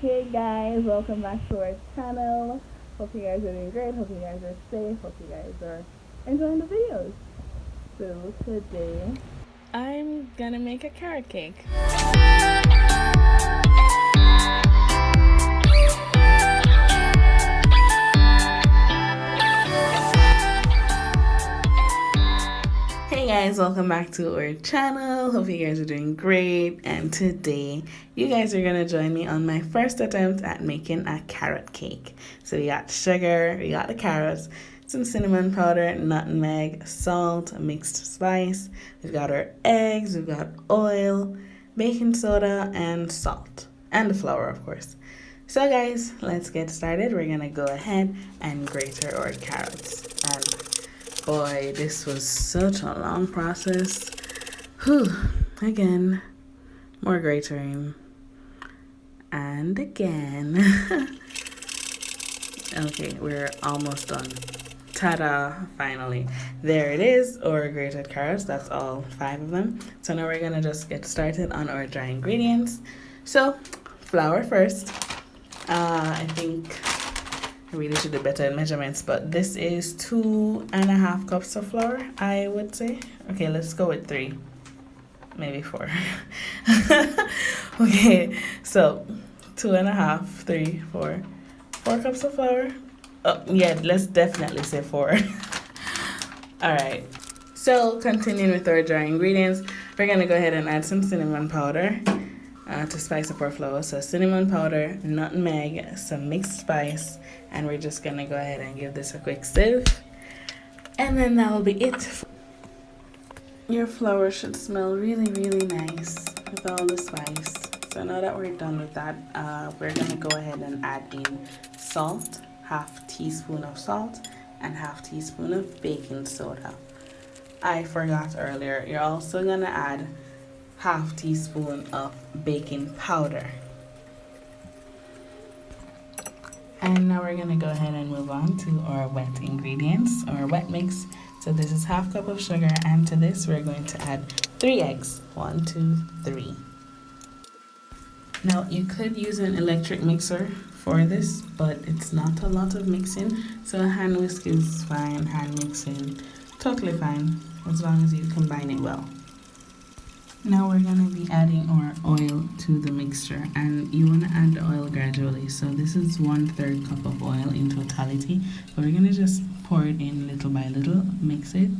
Hey guys, welcome back to our channel. Hope you guys are doing great. Hope you guys are safe. Hope you guys are enjoying the videos. So today I'm gonna make a carrot cake. Hey guys, welcome back to our channel. Hope you guys are doing great. And today you guys are gonna join me on my first attempt at making a carrot cake. So we got sugar, we got the carrots, some cinnamon powder, nutmeg, salt, mixed spice. We've got our eggs, we've got oil, baking soda, and salt. And the flour, of course. So guys, let's get started. We're gonna go ahead and grate our carrots. And boy, this was such a long process. Whew. Again, more grating. And again. Okay, we're almost done. Ta-da, finally. There it is, our grated carrots. That's all 5 of them. So now we're gonna just get started on our dry ingredients. So, flour first. I think I really should do better in measurements, but this is 2.5 cups of flour, I would say. Okay, let's go with 3, maybe 4. Okay, so 2.5, 3, 4 cups of flour. Oh yeah, let's definitely say 4. All right, so continuing with our dry ingredients, we're gonna go ahead and add some cinnamon powder to spice up our flour. So cinnamon powder, nutmeg, some mixed spice, and we're just gonna go ahead and give this a quick sieve, and then that will be it. Your flour should smell really nice with all the spice. So now that we're done with that, we're gonna go ahead and add in salt, 1/2 teaspoon of salt, and 1/2 teaspoon of baking soda. I forgot earlier, you're also gonna add 1/2 teaspoon of baking powder. And now we're gonna go ahead and move on to our wet ingredients, or wet mix. So this is 1/2 cup of sugar, and to this we're going to add 3 eggs. 1, 2, 3. Now you could use an electric mixer for this, but it's not a lot of mixing. So a hand whisk is fine, hand mixing, totally fine, as long as you combine it well. Now we're going to be adding our oil to the mixture, and you want to add the oil gradually. So this is 1/3 cup of oil in totality, but we're going to just pour it in little by little, mix it,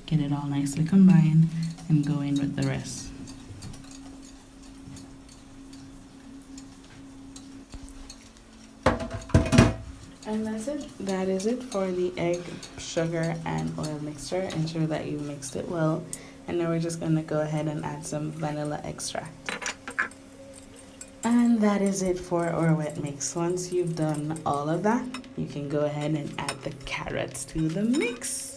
get it all nicely combined, and go in with the rest. And that's it. That is it for the egg, sugar, and oil mixture. Ensure that you mixed it well. And now we're just going to go ahead and add some vanilla extract. And that is it for our wet mix. Once you've done all of that, you can go ahead and add the carrots to the mix.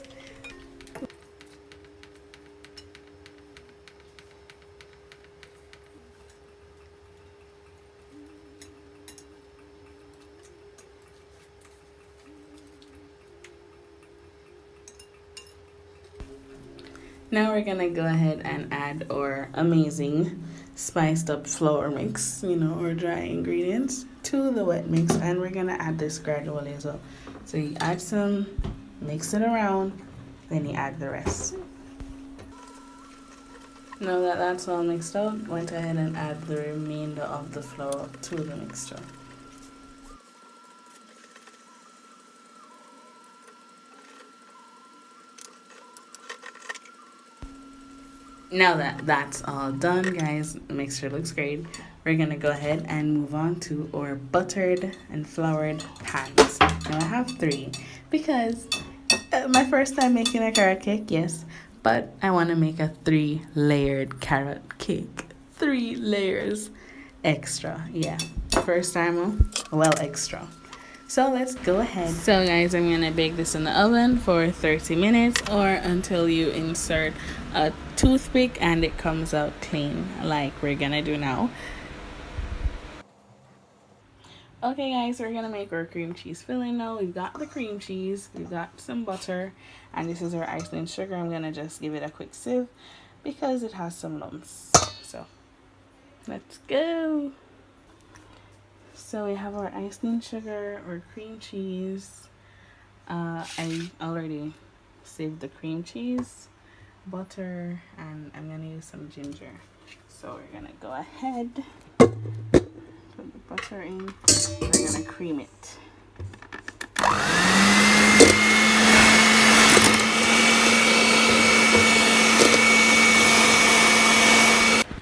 Now we're gonna go ahead and add our amazing spiced up flour mix, our dry ingredients, to the wet mix, and we're gonna add this gradually as well. So you add some, mix it around, then you add the rest. Now that that's all mixed out, went ahead and add the remainder of the flour to the mixture. Now that that's all done, guys, the mixture looks great. We're gonna go ahead and move on to our buttered and floured pans. Now I have 3 because my first time making a carrot cake, yes, but I want to make a 3-layered carrot cake. 3 layers extra, yeah. First time, well, extra. So let's go ahead. So guys, I'm gonna bake this in the oven for 30 minutes or until you insert a toothpick and it comes out clean, like we're gonna do now. Okay guys, we're gonna make our cream cheese filling now. We've got the cream cheese, we've got some butter, and this is our Iceland sugar. I'm gonna just give it a quick sieve because it has some lumps. So let's go. So we have our icing sugar or cream cheese. I already saved the cream cheese, butter, and I'm gonna use some ginger. So we're gonna go ahead, put the butter in. We're gonna cream it.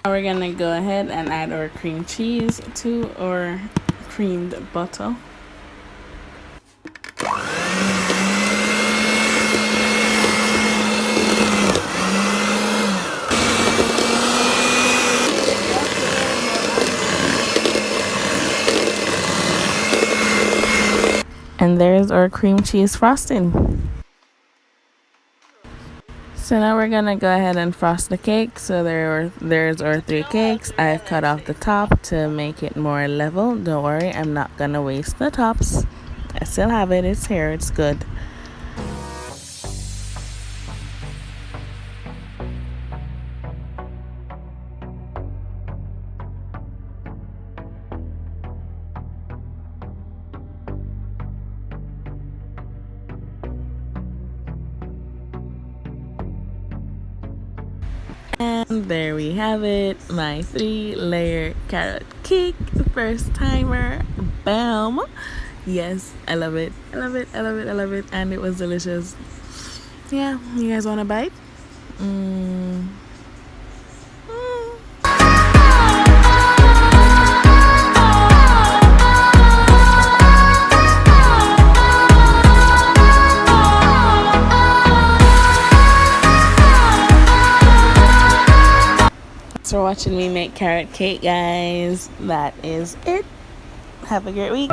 Now we're gonna go ahead and add our cream cheese to our creamed butter. And there's our cream cheese frosting. So now we're gonna go ahead and frost the cake. So there's our 3 cakes. I've cut off the top to make it more level. Don't worry, I'm not gonna waste the tops. I still have it, it's here, it's good. And there we have it, my 3-layer carrot cake, first timer. Bam! Yes, I love it. I love it. I love it. I love it. And it was delicious. Yeah, you guys want a bite? Thanks for watching me make carrot cake, guys. That is it. Have a great week.